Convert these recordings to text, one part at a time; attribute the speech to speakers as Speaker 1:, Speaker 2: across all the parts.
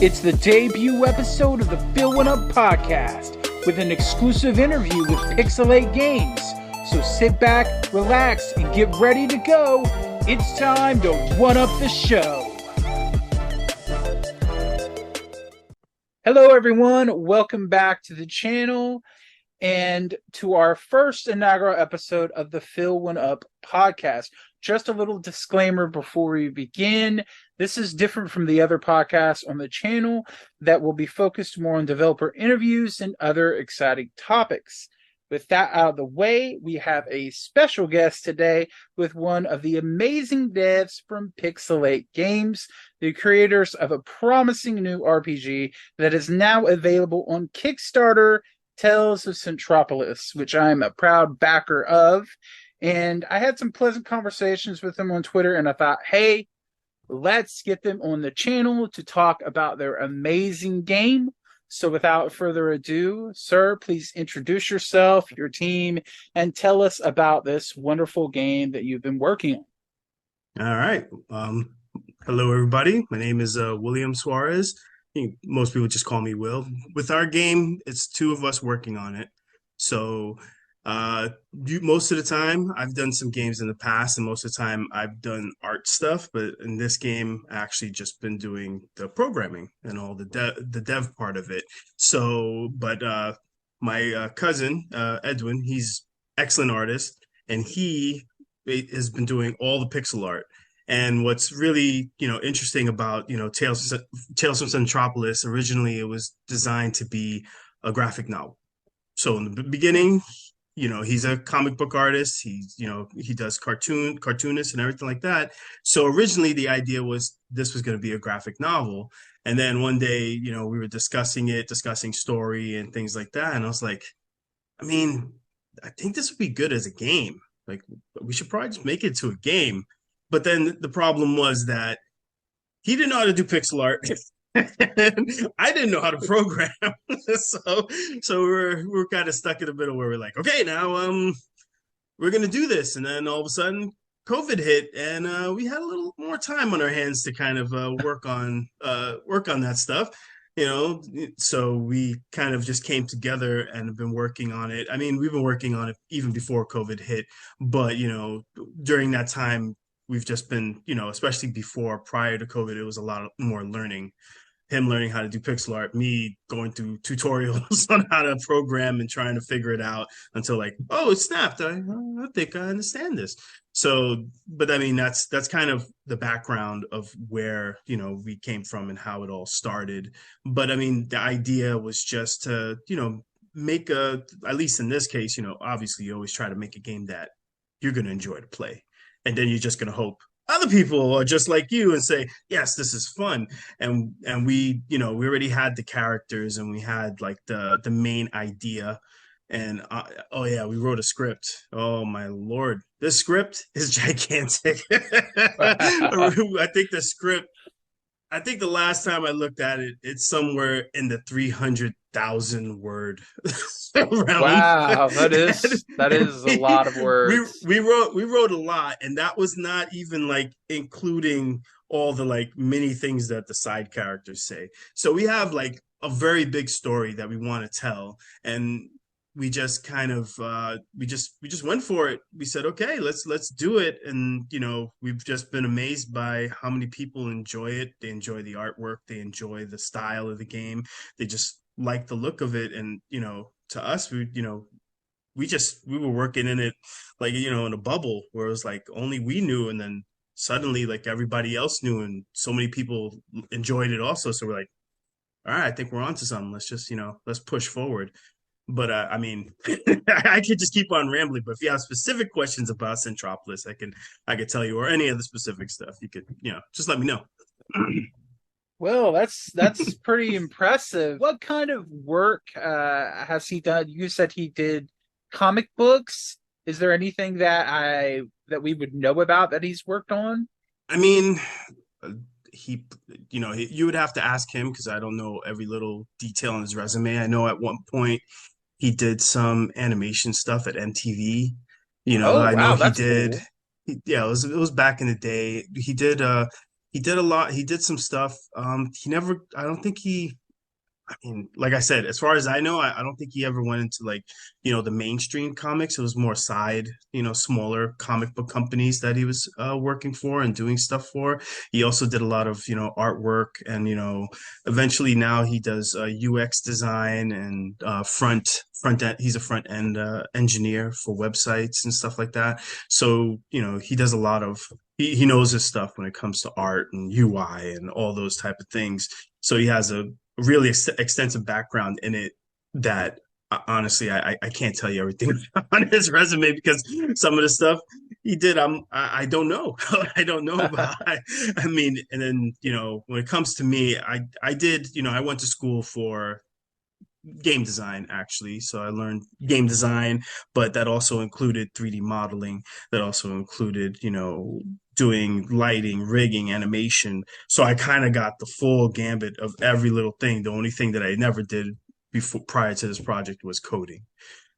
Speaker 1: It's the debut episode of the Phil1Up podcast with an exclusive interview with Pixelate Games. So sit back, relax, and get ready to go. It's time to one-up the show. Hello, everyone. Welcome back to the channel and to our first inaugural episode of the Phil1Up podcast. Just a little disclaimer before we begin. This is different from the other podcasts on the channel that will be focused more on developer interviews and other exciting topics. With that out of the way, we have a special guest today with one of the amazing devs from Pixelate Games, the creators of a promising new RPG that is now available on Kickstarter, Tales of Centropolis, which I am a proud backer of. And I had some pleasant conversations with them on Twitter, and I thought, hey, let's get them on the channel to talk about their amazing game. So without further ado, sir, please introduce yourself, your team, and tell us about this wonderful game that you've been working on.
Speaker 2: All right. Hello, everybody. My name is William Suarez. I think most people just call me Will. With our game, it's two of us working on it. So most of the time, I've done some games in the past, and most of the time I've done art stuff. But in this game, I actually just been doing the programming and all the dev part of it. So, but my cousin Edwin, he's excellent artist, and he has been doing all the pixel art. And what's really, interesting about, Tales from Centropolis, originally it was designed to be a graphic novel. So in the beginning, he's a comic book artist. He's, he does cartoonists and everything like that. So originally the idea was this was going to be a graphic novel. And then one day, we were discussing story and things like that. And I was like, I think this would be good as a game. Like, we should probably just make it to a game. But then the problem was that he didn't know how to do pixel art. I didn't know how to program. so we're kind of stuck in the middle where we're like, okay, now we're gonna do this. And then all of a sudden COVID hit, and we had a little more time on our hands to kind of work on that stuff. So we kind of just came together and have been working on it. I mean, we've been working on it even before COVID hit, but during that time we've just been, especially prior to COVID, it was a lot more learning. Him learning how to do pixel art, me going through tutorials on how to program and trying to figure it out until like, oh, it snapped. I think I understand this. So, but I mean, that's kind of the background of where, we came from and how it all started. But I mean, the idea was just to, make at least in this case, obviously you always try to make a game that you're going to enjoy to play. And then you're just going to hope other people are just like you and say, yes, this is fun. And we, we already had the characters and we had like the main idea. And we wrote a script. Oh my Lord. This script is gigantic. I think the last time I looked at it, it's somewhere in the 300,000 word realm.
Speaker 1: Wow, that is a lot of words.
Speaker 2: We wrote a lot, and that was not even like including all the like many things that the side characters say. So we have like a very big story that we want to tell, and we just kind of we just went for it. We said, okay, let's do it. And we've just been amazed by how many people enjoy it. They enjoy the artwork, they enjoy the style of the game, they just like the look of it. And to us, we were working in it like in a bubble where it was like only we knew, and then suddenly like everybody else knew, and so many people enjoyed it also. So we're like, all right, I think we're onto something. Let's just let's push forward. But I mean, I could just keep on rambling. But if you have specific questions about Centropolis, I could tell you, or any of the specific stuff, you could just let me know.
Speaker 1: Well, that's pretty impressive. What kind of work has he done? You said he did comic books. Is there anything that we would know about that he's worked on?
Speaker 2: I mean, you would have to ask him because I don't know every little detail on his resume. I know at one point he did some animation stuff at MTV. I know he did. Cool. It was back in the day. He did he did a lot. He did some stuff. He never. I don't think he. I mean, like I said, as far as I know, I don't think he ever went into like, the mainstream comics. It was more side, smaller comic book companies that he was working for and doing stuff for. He also did a lot of, artwork and, eventually now he does UX design and front end. He's a front end engineer for websites and stuff like that. So, he does a lot of, he knows his stuff when it comes to art and UI and all those type of things. So he has a really extensive background in it that honestly I can't tell you everything on his resume because some of the stuff he did I don't know. I don't know about. I mean, and then when it comes to me, I did, I went to school for game design actually, so I learned game design, but that also included 3D modeling, that also included doing lighting, rigging, animation. So I kind of got the full gambit of every little thing. The only thing that I never did before prior to this project was coding.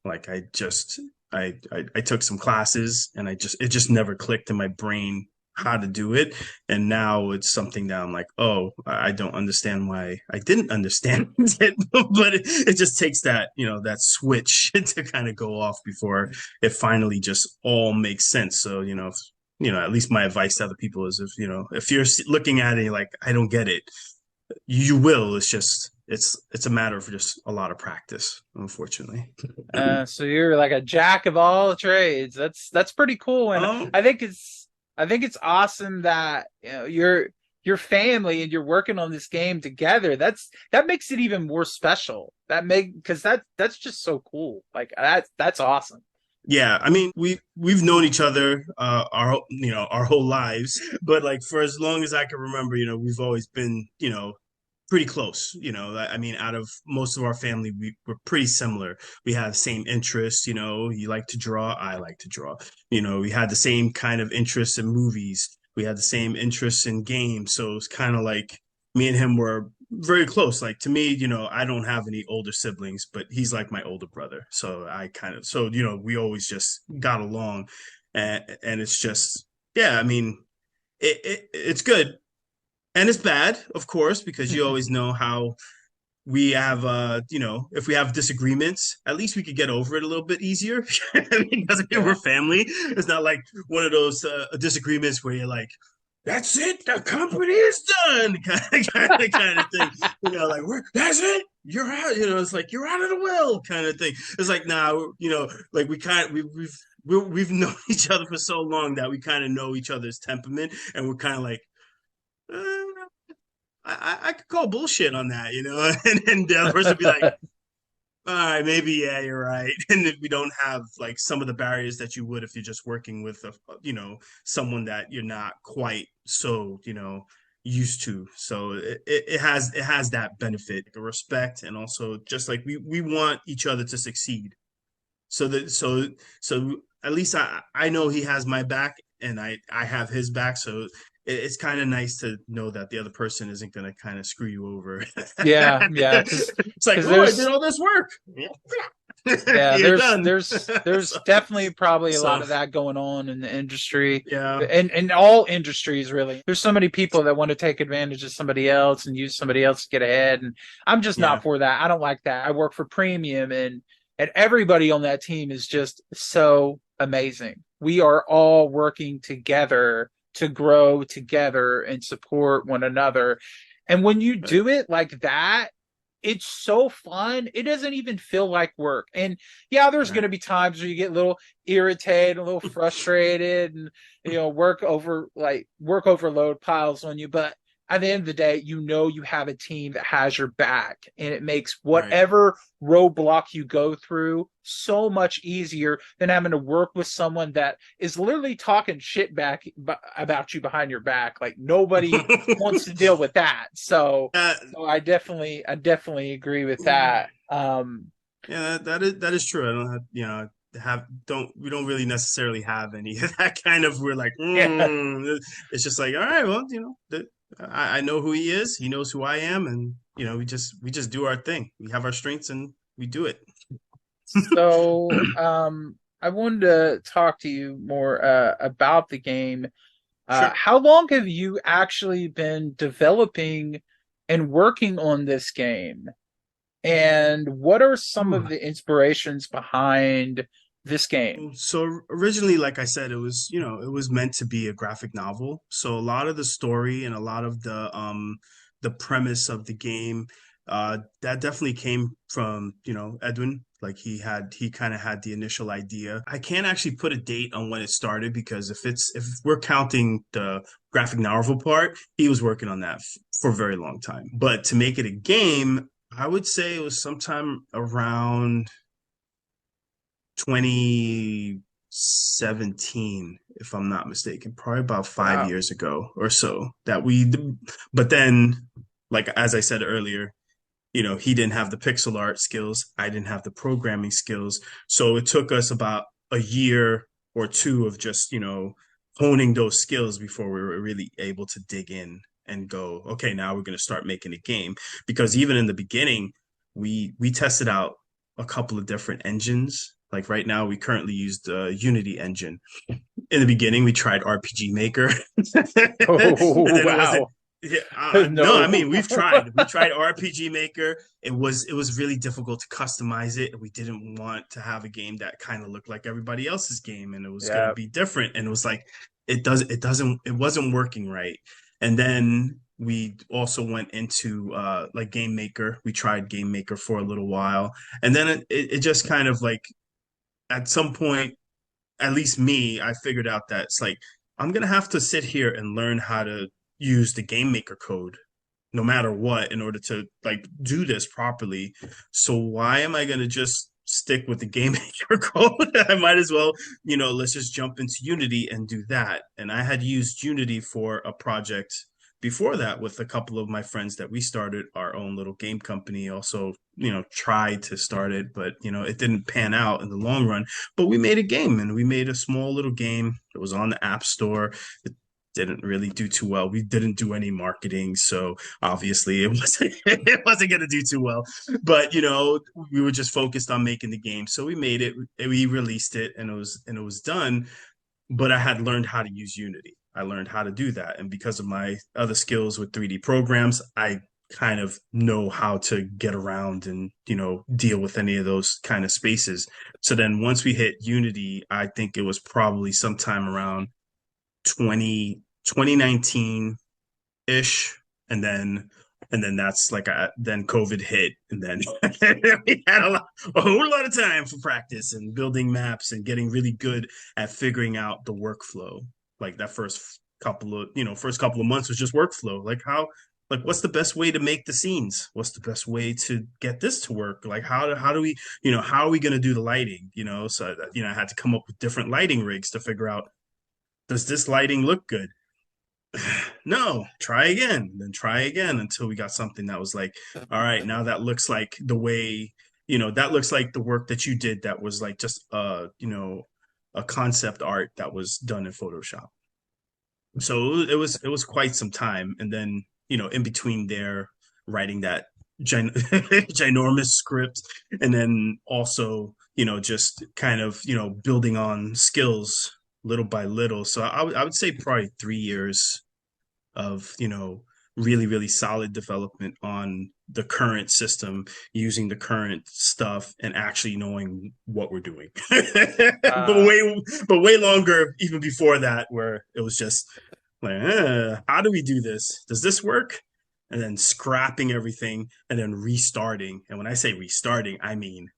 Speaker 2: Like I took some classes and it just never clicked in my brain how to do it. And now it's something that I'm like, oh, I don't understand why I didn't understand it. But it just takes that, that switch to kind of go off before it finally just all makes sense. So, at least my advice to other people is if you're looking at it, you're like, I don't get it, you will. It's just, it's a matter of just a lot of practice, unfortunately.
Speaker 1: So you're like a jack of all trades. That's pretty cool, and
Speaker 2: Oh,
Speaker 1: I think it's awesome that your family and you're working on this game together. That makes it even more special. Because that's just so cool. Like that's awesome.
Speaker 2: yeah, I mean, we've known each other our whole lives, but like for as long as I can remember, we've always been, pretty close. I mean, out of most of our family, we're pretty similar. We have the same interests. You like to draw, I like to draw. We had the same kind of interests in movies. We had the same interests in games. So it's kind of like me and him were very close. Like to me, I don't have any older siblings, but he's like my older brother. So we always just got along, and it's just, yeah. I mean, it's good and it's bad, of course, because you always know how we have, if we have disagreements, at least we could get over it a little bit easier because we're
Speaker 1: Yeah.
Speaker 2: family. It's not like one of those disagreements where you're like, that's it, the company is done, kind of thing. Like that's it, you're out. It's like you're out of the will, kind of thing. It's like now, like we've known each other for so long that we kind of know each other's temperament, and we're kind of like, uh, I could call bullshit on that, and the other person would be like, all right, maybe, yeah, you're right. And if we don't have like some of the barriers that you would if you're just working with someone that you're not quite so, used to. So it has that benefit, the respect, and also just like we want each other to succeed. So at least I know he has my back and I have his back. So it's kind of nice to know that the other person isn't going to kind of screw you over.
Speaker 1: Yeah, yeah,
Speaker 2: It's like,
Speaker 1: because
Speaker 2: oh, I did
Speaker 1: there's
Speaker 2: all this work.
Speaker 1: yeah,
Speaker 2: You're
Speaker 1: there's
Speaker 2: done.
Speaker 1: there's there's
Speaker 2: so,
Speaker 1: definitely probably a lot
Speaker 2: so
Speaker 1: of that going on in the industry,
Speaker 2: yeah,
Speaker 1: and in all industries really. There's so many people that want to take advantage of somebody else and use somebody else to get ahead, and I'm just
Speaker 2: yeah,
Speaker 1: not for that. I don't like that. I work for Premium, and everybody on that team is just so amazing. We are all working together to grow together and support one another. And when you
Speaker 2: right,
Speaker 1: do it like that, it's so fun. It doesn't even feel like work. And yeah, there's going
Speaker 2: right.
Speaker 1: to be times where you get a little irritated, a little frustrated, and work overload piles on you. But at the end of the day, you have a team that has your back, and it makes
Speaker 2: Right.
Speaker 1: whatever roadblock you go through so much easier than having to work with someone that is literally talking shit back about you behind your back. Like nobody wants to deal with that. So
Speaker 2: uh,
Speaker 1: so I definitely agree with that.
Speaker 2: yeah, that is true. I don't have, don't we don't really necessarily have any of that kind of, we're like,
Speaker 1: Yeah.
Speaker 2: it's just like, all right, well, I know who he is, he knows who I am, and we just do our thing. We have our strengths and we do it.
Speaker 1: So I wanted to talk to you more about the game.
Speaker 2: Sure.
Speaker 1: How long have you actually been developing and working on this game? And what are some of
Speaker 2: Ooh.
Speaker 1: the inspirations behind this game?
Speaker 2: So originally, like I said, it was, it was meant to be a graphic novel. So a lot of the story and a lot of the premise of the game, that definitely came from, Edwin. Like he kind of had the initial idea. I can't actually put a date on when it started because if we're counting the graphic novel part, he was working on that for a very long time. But to make it a game, I would say it was sometime around 2017, if I'm not mistaken, probably about five
Speaker 1: Wow.
Speaker 2: years ago or so but then, like, as I said earlier, he didn't have the pixel art skills. I didn't have the programming skills. So it took us about a year or two of just, honing those skills before we were really able to dig in and go, okay, now we're going to start making a game. Because even in the beginning, we tested out a couple of different engines. Like right now, we currently use the Unity engine. In the beginning, we tried RPG Maker, and
Speaker 1: Oh,
Speaker 2: then it wasn't.
Speaker 1: wow.
Speaker 2: Yeah, no, I
Speaker 1: No.
Speaker 2: mean we've tried. We tried RPG Maker. It was really difficult to customize it. We didn't want to have a game that kind of looked like everybody else's game, and it was going to
Speaker 1: Yeah.
Speaker 2: be different. And it was like it wasn't working right. And then we also went into like Game Maker. We tried Game Maker for a little while, and then it just kind of like at some point, at least me, I figured out that it's like I'm gonna have to sit here and learn how to use the game maker code no matter what in order to like do this properly. So why am I gonna just stick with the game maker code? I might as well, let's just jump into Unity and do that. And I had used Unity for a project before that with a couple of my friends that we started our own little game company. Also, tried to start it, but it didn't pan out in the long run. But we made a game, and we made a small little game that was on the App Store. It didn't really do too well. We didn't do any marketing, so obviously it wasn't going to do too well. But we were just focused on making the game, so we made it. We released it, and it was done. But I had learned how to use Unity. I learned how to do that. And because of my other skills with 3D programs, I kind of know how to get around and, deal with any of those kind of spaces. So then once we hit Unity, I think it was probably sometime around 2019 ish. And then that's like then COVID hit, and then we had a whole lot of time for practice and building maps and getting really good at figuring out the workflow. Like that first couple of months was just workflow. Like what's the best way to make the scenes? What's the best way to get this to work? Like how do we, how are we going to do the lighting? So I had to come up with different lighting rigs to figure out, does this lighting look good? No, try again, then try again until we got something that was like, all right, now that looks like the way, that looks like the work that you did that was like just a concept art that was done in Photoshop. So it was quite some time. And then, in between there, writing that ginormous script, and then also, just kind of, building on skills little by little. So I would say probably 3 years of really really solid development on the current system, using the current stuff and actually knowing what we're doing.
Speaker 1: Uh,
Speaker 2: But way longer even before that, where it was just like, how do we do this, does this work, and then scrapping everything and then restarting. And when I say restarting, I mean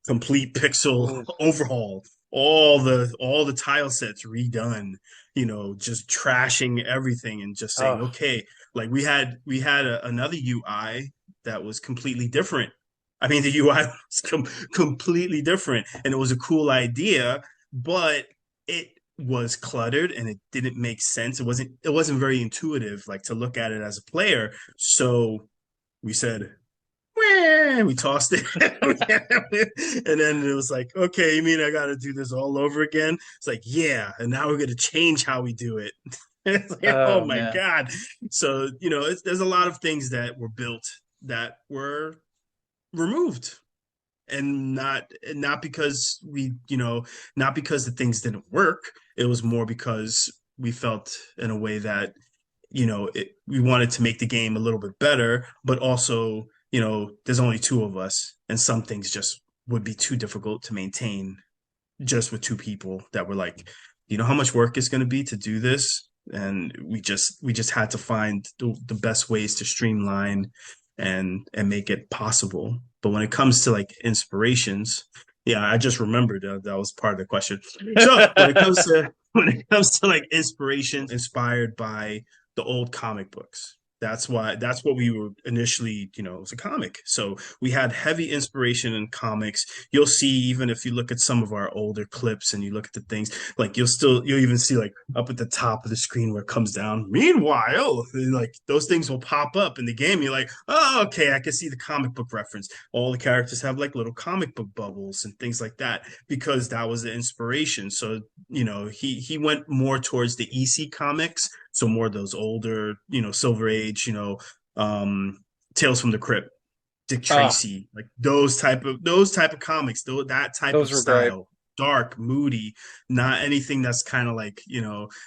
Speaker 2: complete pixel
Speaker 1: ooh,
Speaker 2: overhaul, all the tile sets redone, just trashing everything and just saying,
Speaker 1: oh,
Speaker 2: okay, like we had another UI that was completely different. I mean, the UI was completely different, and it was a cool idea, but it was cluttered and it didn't make sense. It wasn't very intuitive, like to look at it as a player. So we said, we tossed it. And then it was like, okay, you mean I got to do this all over again? It's like, yeah. And now we're going to change how we do it. It's like, oh
Speaker 1: oh
Speaker 2: my
Speaker 1: man.
Speaker 2: God. So, there's a lot of things that were built that were removed, and not because not because the things didn't work. It was more because we felt in a way that, we wanted to make the game a little bit better, but also, there's only two of us, and some things just would be too difficult to maintain just with two people that were like, how much work it's going to be to do this? And we just had to find the best ways to streamline and make it possible. But when it comes to like inspirations, yeah, I just remembered that was part of the question. So when it comes to like inspiration inspired by the old comic books. That's what we were initially, it was a comic. So we had heavy inspiration in comics. You'll see, even if you look at some of our older clips and you look at the things, like you'll even see like up at the top of the screen where it comes down. Meanwhile, like those things will pop up in the game. You're like, oh, okay, I can see the comic book reference. All the characters have like little comic book bubbles and things like that because that was the inspiration. So, he went more towards the EC comics. So more of those older, Silver Age, Tales from the Crypt, Dick Tracy, like those type of comics, that type of
Speaker 1: those were great.
Speaker 2: style, dark, moody, not anything that's kind of like,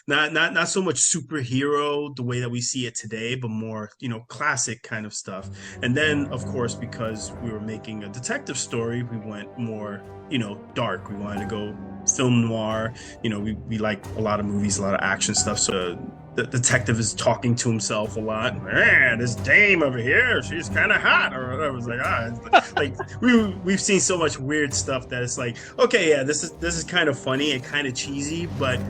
Speaker 2: not so much superhero the way that we see it today, but more, classic kind of stuff. And then, of course, because we were making a detective story, we went more, dark. We wanted to go film noir. We like a lot of movies, a lot of action stuff. So the detective is talking to himself a lot. Man, this dame over here, she's kind of hot, or whatever. It's like, like we've seen so much weird stuff that it's like, okay, yeah, this is kind of funny and kind of cheesy, but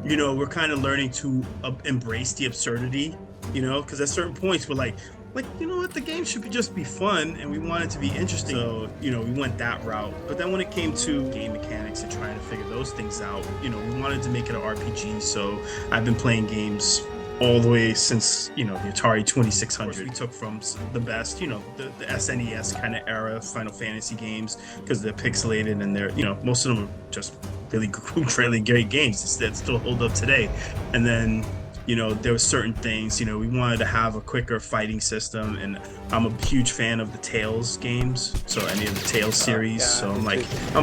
Speaker 2: we're kind of learning to embrace the absurdity, because at certain points we're like, what, the game should just be fun, and we want it to be interesting. So, we went that route. But then when it came to game mechanics and trying to figure those things out, we wanted to make it an RPG. So I've been playing games all the way since, the Atari 2600. We took from the best, the SNES kind of era Final Fantasy games, because they're pixelated and they're, most of them are just really great games that still hold up today. And then there were certain things, we wanted to have a quicker fighting system, and I'm a huge fan of the Tales games. So any of the Tales series. Yeah, so I'm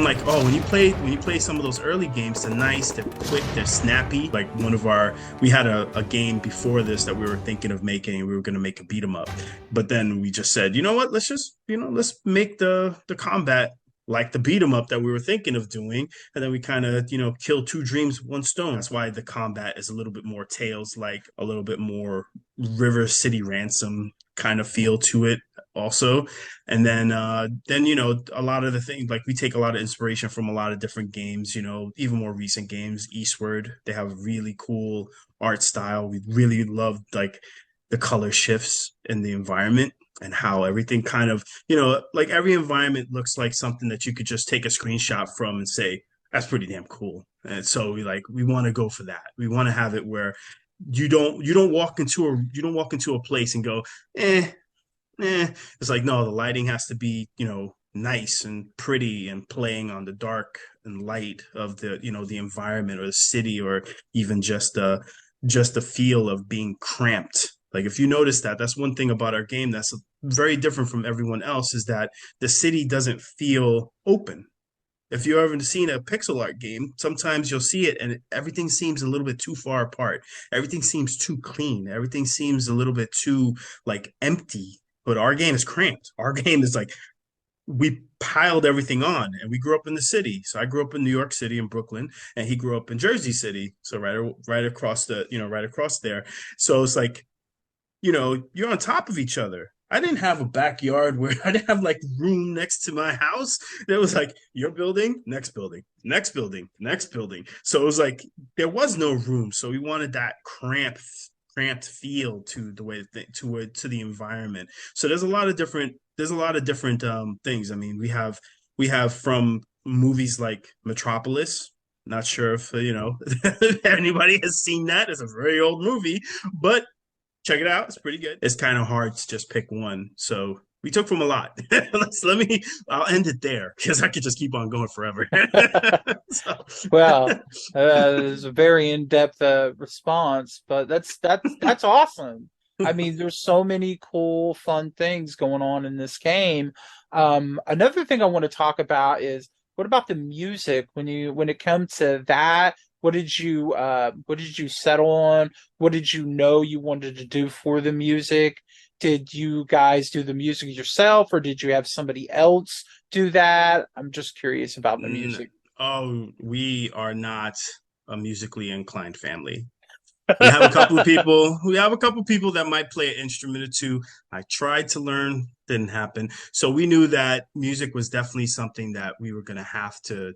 Speaker 2: like, oh, when you play some of those early games, they're nice, they're quick, they're snappy. Like we had a game before this that we were thinking of making. We were going to make a beat 'em up, but then we just said, you know what, let's just, let's make the combat like the beat 'em up that we were thinking of doing, and then we kind of kill two dreams with one stone. That's why the combat is a little bit more Tales, like a little bit more River City Ransom kind of feel to it also. And then a lot of the things, like we take a lot of inspiration from a lot of different games, even more recent games. Eastward, they have a really cool art style. We really loved like the color shifts in the environment, and how everything kind of, like every environment looks like something that you could just take a screenshot from and say, that's pretty damn cool. And so we want to go for that. We want to have it where you don't walk into a place and go, It's like, no, the lighting has to be, nice and pretty and playing on the dark and light of the, the environment or the city, or even just the feel of being cramped. Like if you notice that's one thing about our game that's very different from everyone else, is that the city doesn't feel open. If you've ever seen a pixel art game, sometimes you'll see it and everything seems a little bit too far apart. Everything seems too clean. Everything seems a little bit too like empty. But our game is cramped. Our game is like, we piled everything on, and we grew up in the city. So I grew up in New York City and Brooklyn, and he grew up in Jersey City. So right across right across there. So it's like, you're on top of each other. I didn't have a backyard where I didn't have like room next to my house. There was like your building, next building, next building, next building. So it was like there was no room. So we wanted that cramped feel to the way to the environment. So there's a lot of different things. I mean, we have from movies like Metropolis. Not sure if anybody has seen that. It's a very old movie, but check it out. It's pretty good. It's kind of hard to just pick one. So we took from a lot. I'll end it there because I could just keep on going forever.
Speaker 1: Well, it's a very in-depth response, but that's awesome. I mean, there's so many cool, fun things going on in this game. Another thing I want to talk about is, what about the music when it comes to that? what did you settle on? What did you know you wanted to do for the music? Did you guys do the music yourself, or did you have somebody else do that? I'm just curious about the
Speaker 2: N-
Speaker 1: music.
Speaker 2: Oh, we are not a musically inclined family. We have a couple of people that might play an instrument or two. I tried to learn, didn't happen. So we knew that music was definitely something that we were going to have to,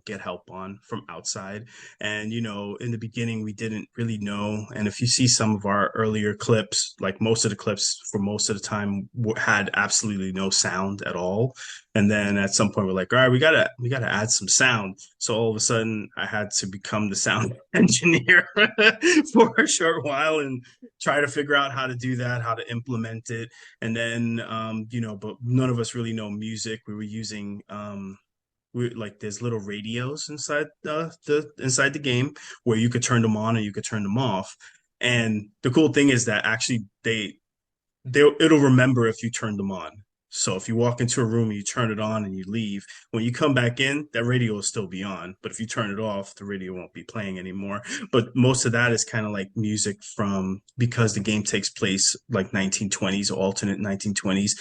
Speaker 2: get help on from outside. And, in the beginning, we didn't really know. And if you see some of our earlier clips, like most of the clips for most of the time had absolutely no sound at all. And then at some point we're like, all right, we gotta add some sound. So all of a sudden I had to become the sound engineer for a short while and try to figure out how to do that, how to implement it. And then but none of us really know music. We were using we like there's little radios inside the game where you could turn them on and you could turn them off. And the cool thing is that actually it'll remember if you turn them on. So if you walk into a room and you turn it on and you leave, when you come back in, that radio will still be on. But if you turn it off, the radio won't be playing anymore. But most of that is kind of like music from because the game takes place like 1920s, alternate 1920s.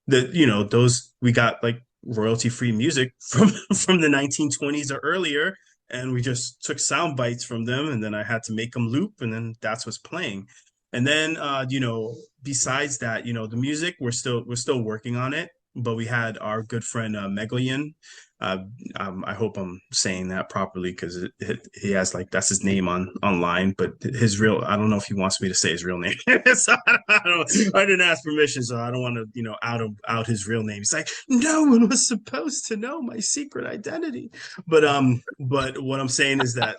Speaker 2: Those we got like royalty free music from from the 1920s or earlier, and we just took sound bites from them, and then I had to make them loop, and then that's what's playing. And then besides that, the music we're still working on it, but we had our good friend Megollyen. I hope I'm saying that properly because he has like that's his name online, but his real I don't know if he wants me to say his real name. So I didn't ask permission, so I don't want to out his real name. He's like, no one was supposed to know my secret identity. But what I'm saying is that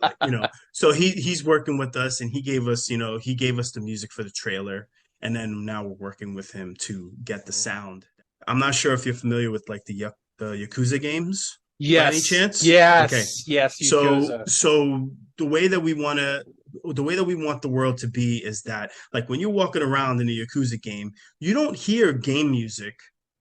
Speaker 2: so he's working with us, and he gave us the music for the trailer, and then now we're working with him to get the sound. I'm not sure if you're familiar with like the Yakuza games by any
Speaker 1: Yes,
Speaker 2: chance. Okay.
Speaker 1: yes, yes,
Speaker 2: So
Speaker 1: Yakuza.
Speaker 2: so the way that we want the world to be is that like when you're walking around in a Yakuza game, you don't hear game music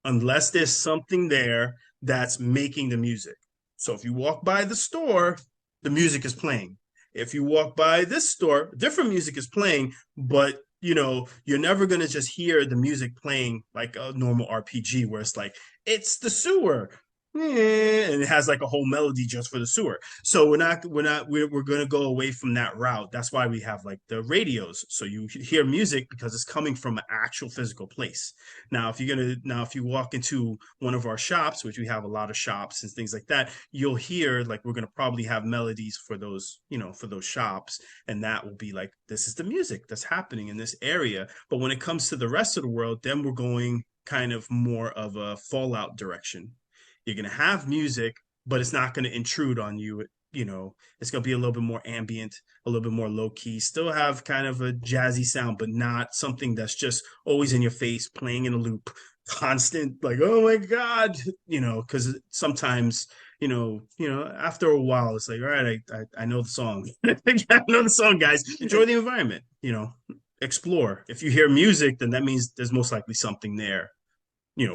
Speaker 2: unless there's something there that's making the music. So if you walk by the store, the music is playing. If you walk by this store, different music is playing, but you're never going to just hear the music playing like a normal RPG where it's like it's the sewer and it has like a whole melody just for the sewer. So we're going to go away from that route. That's why we have like the radios, so you hear music because it's coming from an actual physical place. Now if you walk into one of our shops, which we have a lot of shops and things like that, you'll hear like we're going to probably have melodies for those shops, and that will be like this is the music that's happening in this area. But when it comes to the rest of the world, then we're going kind of more of a Fallout direction. You're going to have music, but it's not going to intrude on you. It's going to be a little bit more ambient, a little bit more low key, still have kind of a jazzy sound, but not something that's just always in your face, playing in a loop, constant, like, oh my God, because sometimes, after a while, it's like, all right, I know the song. I know the song, guys. Enjoy the environment, explore. If you hear music, then that means there's most likely something there.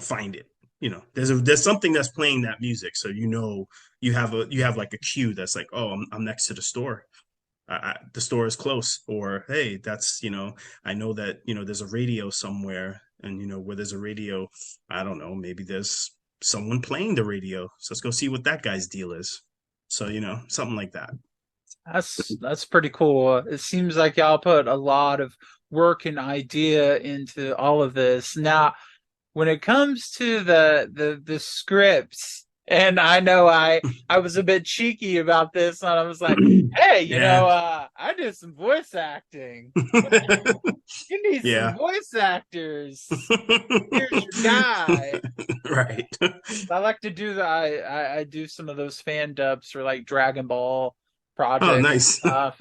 Speaker 2: Find it. There's something that's playing that music, so you have like a cue that's like, oh, I'm next to the store. The store is close, or hey, that's I know that there's a radio somewhere, and where there's a radio, I don't know, maybe there's someone playing the radio, so let's go see what that guy's deal is. So something like that.
Speaker 1: That's pretty cool. It seems like y'all put a lot of work and idea into all of this. Now, when it comes to the scripts, and I know I was a bit cheeky about this, and I was like, hey,
Speaker 2: Yeah.
Speaker 1: I did some voice acting. You need some
Speaker 2: Yeah.
Speaker 1: voice actors. Here's your guy.
Speaker 2: Right.
Speaker 1: I like to do I do some of those fan dubs for like Dragon Ball
Speaker 2: Oh,
Speaker 1: projects and
Speaker 2: nice.
Speaker 1: stuff.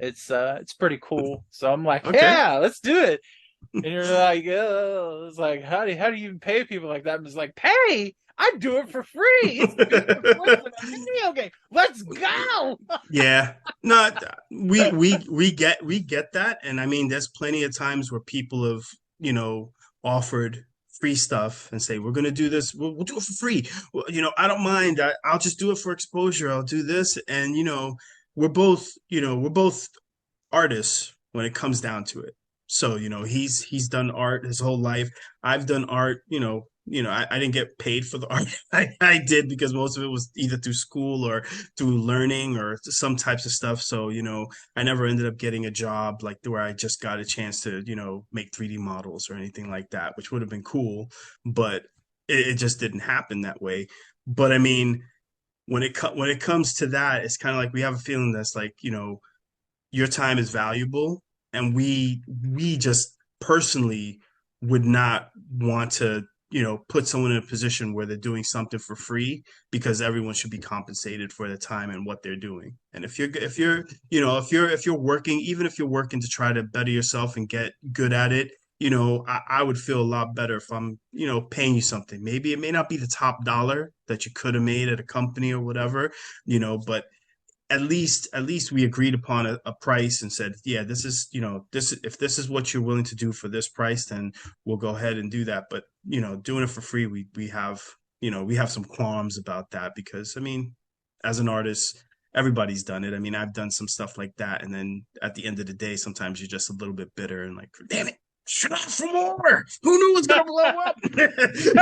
Speaker 1: It's pretty cool. So I'm like,
Speaker 2: Okay.
Speaker 1: yeah, let's do it. And you're like, oh, it's like, how do you even pay people like that? And it's like, pay? I do it for free. It's being a voice in a video game. Let's go.
Speaker 2: Yeah. No, we get that. And I mean, there's plenty of times where people have, offered free stuff and say, we're gonna do this, we'll do it for free. Well, I don't mind. I'll just do it for exposure. I'll do this. And we're both artists when it comes down to it. So, he's done art his whole life. I've done art, I didn't get paid for the art I did because most of it was either through school or through learning or some types of stuff. So, I never ended up getting a job like where I just got a chance to, make 3D models or anything like that, which would have been cool, but it just didn't happen that way. But I mean, when it comes to that, it's kind of like we have a feeling that's like, your time is valuable, and we just personally would not want to put someone in a position where they're doing something for free, because everyone should be compensated for their time and what they're doing. And if you're working, even if you're working to try to better yourself and get good at it, I would feel a lot better if I'm paying you something. Maybe it may not be the top dollar that you could have made at a company or whatever, but at least we agreed upon a price and said, yeah, this is, if this is what you're willing to do for this price, then we'll go ahead and do that. But doing it for free, we have some qualms about that, because I mean, as an artist, everybody's done it. I mean, I've done some stuff like that, and then at the end of the day, sometimes you're just a little bit bitter and like, damn it, should I ask for more? Who knew it was gonna blow up?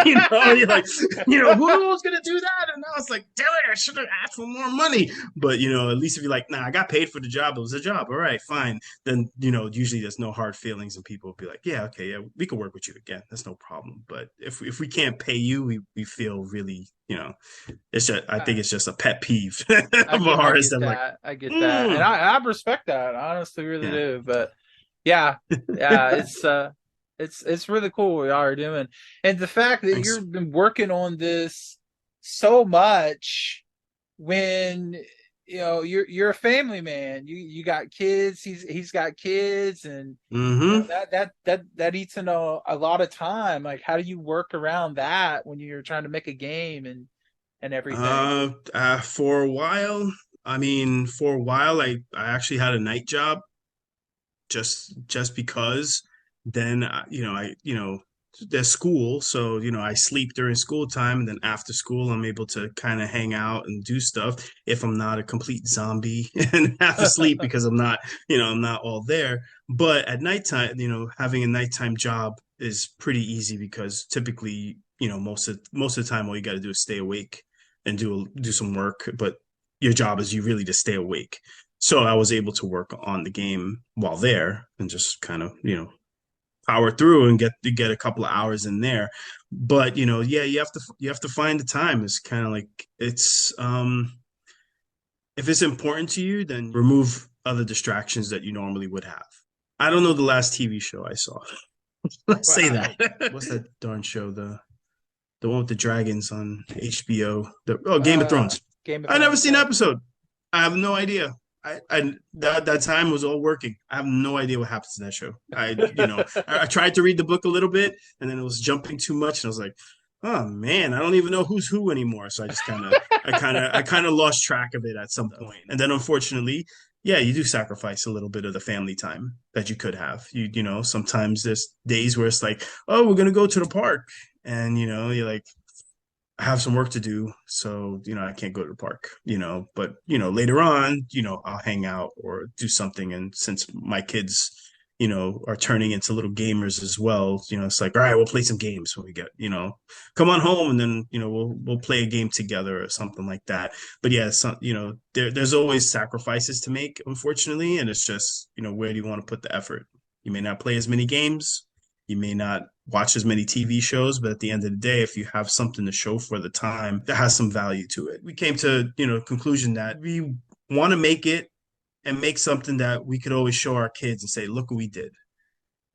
Speaker 2: You're like, who knew I was gonna do that? And I was like, damn it, I should have asked for more money. But at least if you're like, nah, I got paid for the job, it was a job. All right, fine. Then usually there's no hard feelings, and people will be like, yeah, okay, yeah, we can work with you again. That's no problem. But if we can't pay you, we feel really, it's just, I think it's just a pet peeve of artists. I'm like,
Speaker 1: I get that, and I respect that. I honestly really do. But yeah, it's really cool what y'all are doing, and the fact that
Speaker 2: thanks.
Speaker 1: you've been working on this so much when you're a family man. You got kids. He's got kids, and
Speaker 2: Mm-hmm.
Speaker 1: that eats into a lot of time. Like, how do you work around that when you're trying to make a game and everything?
Speaker 2: For a while, I actually had a night job, just because then there's school, so I sleep during school time, and then after school I'm able to kind of hang out and do stuff if I'm not a complete zombie and have to sleep because I'm not all there. But at nighttime, having a nighttime job is pretty easy, because typically, most of the time all you got to do is stay awake and do some work, but your job is you really to stay awake. So I was able to work on the game while there and just kind of, power through and get a couple of hours in there. But yeah, you have to find the time. It's kind of like, it's if it's important to you, then remove other distractions that you normally would have. I don't know the last TV show I saw. Let's say that. What's that darn show? The one with the dragons on HBO. Game of Thrones.
Speaker 1: Game of
Speaker 2: I never
Speaker 1: Thrones,
Speaker 2: seen an episode. I have no idea. That time was all working. I have no idea what happens in that show. I tried to read the book a little bit, and then it was jumping too much, and I was like, oh man, I don't even know who's who anymore. So I kind of lost track of it at some point. And then unfortunately, yeah, you do sacrifice a little bit of the family time that you could have. Sometimes there's days where it's like, oh, we're gonna go to the park, and you're like, I have some work to do, so I can't go to the park, but later on, I'll hang out or do something. And since my kids, are turning into little gamers as well, it's like, all right, we'll play some games when we get, come on home, and then we'll play a game together or something like that. But yeah, there's always sacrifices to make, unfortunately, and it's just, where do you want to put the effort? You may not play as many games, you may not watch as many TV shows, but at the end of the day, if you have something to show for the time, that has some value to it. We came to, conclusion that we want to make it and make something that we could always show our kids and say, look what we did.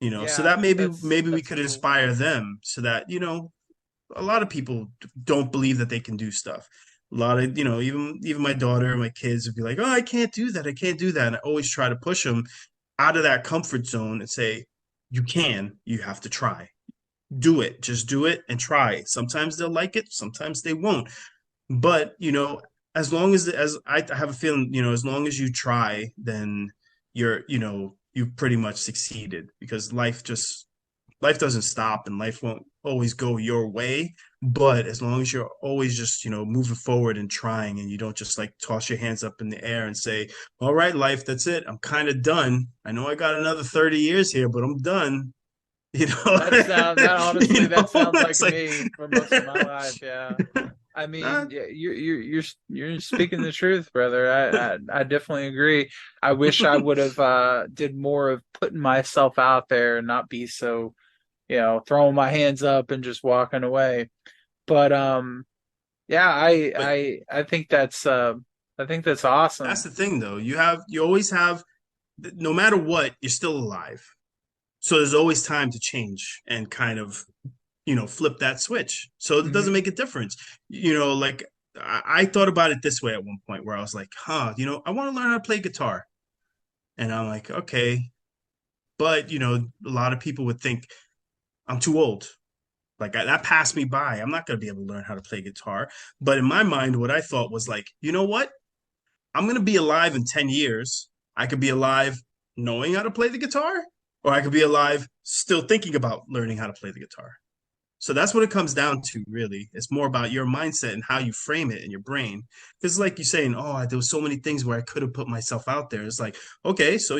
Speaker 2: So that maybe we could inspire them, so that, a lot of people don't believe that they can do stuff. A lot of, even my daughter, my kids would be like, oh, I can't do that. I can't do that. And I always try to push them out of that comfort zone and say, you have to try. Do it. Just do it and try. Sometimes they'll like it, sometimes they won't. But, as long as I have a feeling, as long as you try, then you've pretty much succeeded, because life doesn't stop, and life won't always go your way, but as long as you're always just, moving forward and trying, and you don't just like toss your hands up in the air and say, all right, life, that's it. I'm kind of done. I know I got another 30 years here, but I'm done. You know,
Speaker 1: That honestly, that sounds like
Speaker 2: it's like,
Speaker 1: me for most of my life. Yeah. I
Speaker 2: uh,
Speaker 1: mean, yeah, you're speaking the truth, brother. I definitely agree. I wish I would have did more of putting myself out there and not be so, throwing my hands up and just walking away. But yeah,
Speaker 2: but
Speaker 1: I think that's awesome.
Speaker 2: that's the thing though. You always have, no matter what, you're still alive. So there's always time to change and kind of, flip that switch. So it doesn't
Speaker 1: Hmm.
Speaker 2: make a difference. Like I thought about it this way at one point where I was like, I want to learn how to play guitar. And I'm like, okay. But, a lot of people would think I'm too old. Like that passed me by. I'm not going to be able to learn how to play guitar. But in my mind, what I thought was like, you know what? I'm going to be alive in 10 years. I could be alive knowing how to play the guitar, or I could be alive still thinking about learning how to play the guitar. So that's what it comes down to, really. It's more about your mindset and how you frame it in your brain. It's like you saying, oh, there was so many things where I could have put myself out there. It's like, okay, so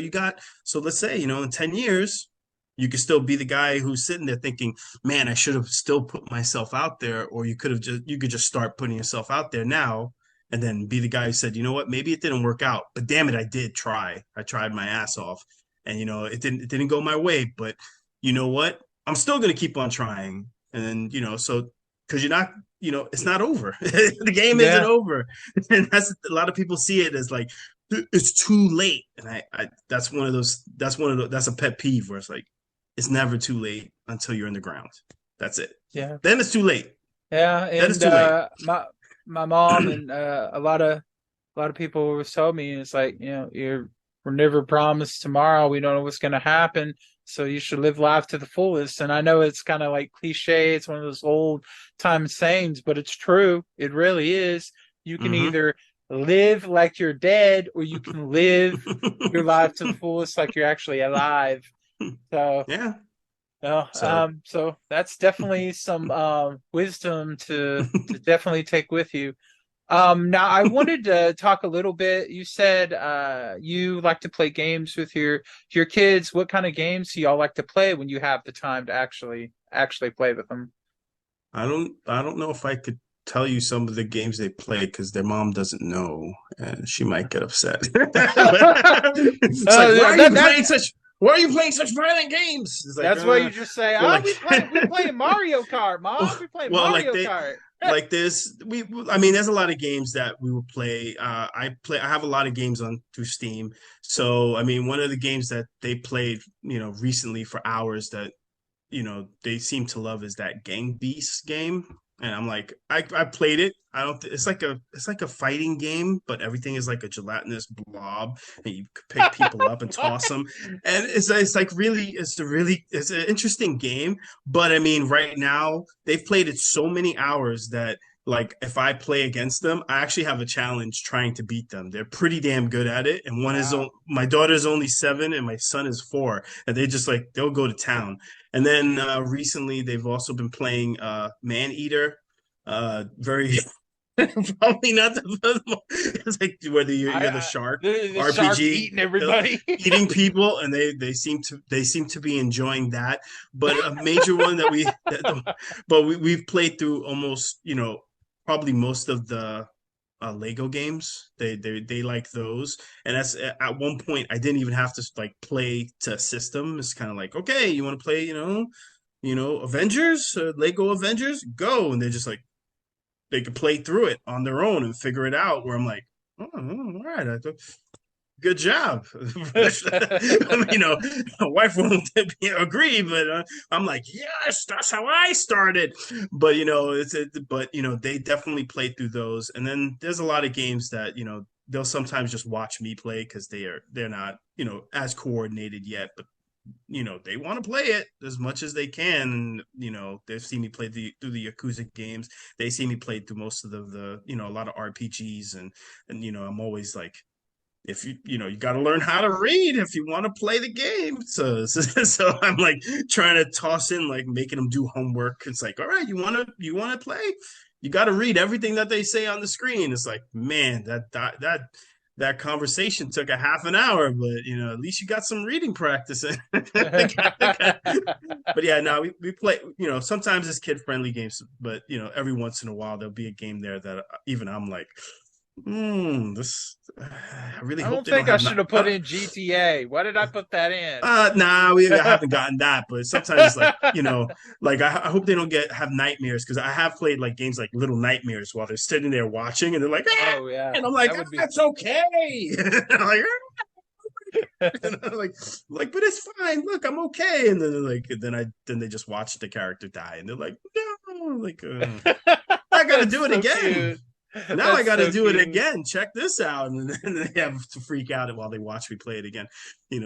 Speaker 2: let's say, in 10 years, you could still be the guy who's sitting there thinking, man, I should have still put myself out there. Or you could just start putting yourself out there now and then be the guy who said, you know what, maybe it didn't work out, but damn it, I did try. I tried my ass off. And, it didn't go my way, but you know what? I'm still going to keep on trying. And then, so because you're not, it's not over. The game isn't
Speaker 1: Yeah.
Speaker 2: over. And that's a lot of people see it as like, it's too late. And that's that's a pet peeve where it's like, it's never too late until you're in the ground. That's it.
Speaker 1: Yeah.
Speaker 2: Then it's too late.
Speaker 1: Yeah.
Speaker 2: Then it's
Speaker 1: And
Speaker 2: too late.
Speaker 1: my mom and a lot of people always told me it's like, we're never promised tomorrow. We don't know what's going to happen. So you should live life to the fullest. And I know it's kind of like cliche. It's one of those old time sayings, but it's true. It really is. You can
Speaker 2: Mm-hmm.
Speaker 1: either live like you're dead or you can live your life to the fullest like you're actually alive. So,
Speaker 2: Yeah. So
Speaker 1: so that's definitely some wisdom to definitely take with you. Now I wanted to talk a little bit. You said you like to play games with your kids. What kind of games do y'all like to play when you have the time to actually play with them?
Speaker 2: I don't know if I could tell you some of the games they play because their mom doesn't know and she might get upset. It's like,
Speaker 1: Yeah,
Speaker 2: why are you playing such violent games? It's like,
Speaker 1: that's why you just say,
Speaker 2: well,
Speaker 1: "Oh,
Speaker 2: like,
Speaker 1: we playing Mario Kart, Mom. We playing
Speaker 2: well, like
Speaker 1: Mario
Speaker 2: they,
Speaker 1: Kart."
Speaker 2: like this, I mean, there's a lot of games that we will play. I have a lot of games on through Steam. So, I mean, one of the games that they played, recently for hours that they seem to love is that Gang Beasts game. And I'm like, I played it. I don't. It's like a fighting game, but everything is like a gelatinous blob, and you pick people up and toss them. And it's like really it's an interesting game. But I mean, right now they've played it so many hours that like if I play against them, I actually have a challenge trying to beat them. They're pretty damn good at it. And
Speaker 1: Wow.
Speaker 2: my daughter's only 7 and my son is 4, and they just like they'll go to town. And then recently, they've also been playing Man Eater. Very probably not the. It's like whether you're the
Speaker 1: I
Speaker 2: shark
Speaker 1: the shark
Speaker 2: RPG
Speaker 1: eating everybody.
Speaker 2: eating people, and they seem to be enjoying that. But a major one but we've played through almost probably most of the Lego games. They like those, and that's at one point I didn't even have to like play to system. It's kind of like, okay, you want to play, Avengers, Lego Avengers, go, and they're just like they could play through it on their own and figure it out. Where I'm like, oh, all right, good job. My wife won't agree, but I'm like, yes, that's how I started. But they definitely play through those. And then there's a lot of games that they'll sometimes just watch me play because they're not as coordinated yet, but they want to play it as much as they can. And they've seen me play through the Yakuza games. They see me play through most of the a lot of RPGs, and I'm always like if you got to learn how to read if you want to play the game. So I'm like trying to toss in like making them do homework. It's like, all right, you want to play, you got to read everything that they say on the screen. It's like, man, that conversation took a half an hour, but at least you got some reading practice in. But yeah, no, we play, sometimes it's kid friendly games, but every once in a while there'll be a game there that even I'm like, this. I really
Speaker 1: I
Speaker 2: hope
Speaker 1: don't
Speaker 2: they don't
Speaker 1: think I
Speaker 2: have
Speaker 1: should
Speaker 2: not.
Speaker 1: have put in GTA. Why did I put that in?
Speaker 2: Nah, we haven't gotten that, but sometimes it's like, like I hope they don't have nightmares, because I have played like games like Little Nightmares while they're sitting there watching, and they're like,
Speaker 1: Oh yeah,
Speaker 2: and I'm like,
Speaker 1: that would be.
Speaker 2: that's okay. Like, like, but it's fine. Look, I'm okay. And then they're like, then they just watch the character die, and they're like, no, like, I got to
Speaker 1: That's
Speaker 2: do it
Speaker 1: so
Speaker 2: again.
Speaker 1: cute.
Speaker 2: Now I
Speaker 1: That's
Speaker 2: got to
Speaker 1: so
Speaker 2: do it
Speaker 1: cute.
Speaker 2: again. Check this out, and then they have to freak out while they watch me play it again.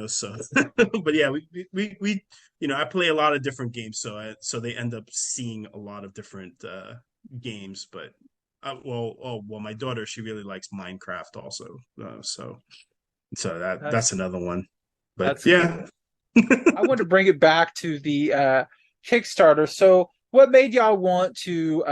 Speaker 2: So, but yeah, we I play a lot of different games, so they end up seeing a lot of different games. But well, my daughter, she really likes Minecraft also, so that's
Speaker 1: That's
Speaker 2: another one. But
Speaker 1: that's
Speaker 2: yeah.
Speaker 1: cool. I want to bring it back to the Kickstarter. So, what made y'all want to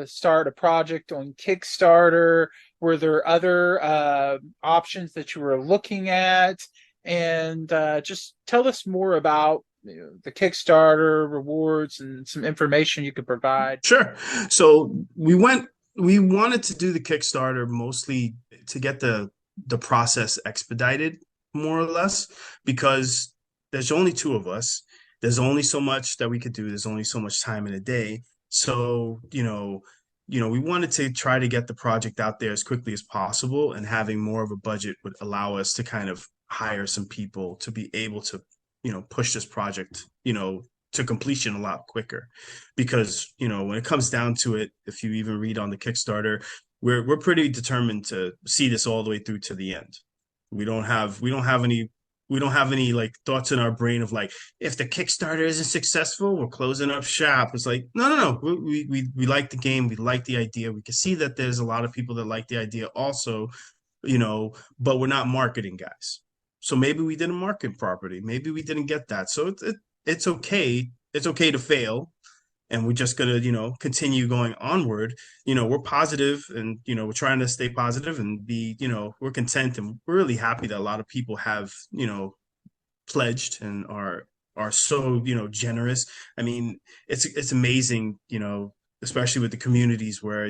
Speaker 1: start a project on Kickstarter? Were there other options that you were looking at? And just tell us more about the Kickstarter rewards and some information you could provide.
Speaker 2: Sure. So we wanted to do the Kickstarter mostly to get the process expedited, more or less, because there's only two of us. There's only so much that we could do. There's only so much time in a day. So, we wanted to try to get the project out there as quickly as possible, and having more of a budget would allow us to kind of hire some people to be able to, push this project, to completion a lot quicker. Because, when it comes down to it, if you even read on the Kickstarter, we're pretty determined to see this all the way through to the end. We don't have any like thoughts in our brain of like, if the Kickstarter isn't successful, we're closing up shop. It's like, no. We like the game, we like the idea. We can see that there's a lot of people that like the idea also, but we're not marketing guys. So maybe we didn't market properly. Maybe we didn't get that. So it's okay. It's okay to fail, and we're just gonna continue going onward. We're positive, and we're trying to stay positive and be, we're content, and we're really happy that a lot of people have pledged and are so generous. I mean, it's amazing, especially with the communities where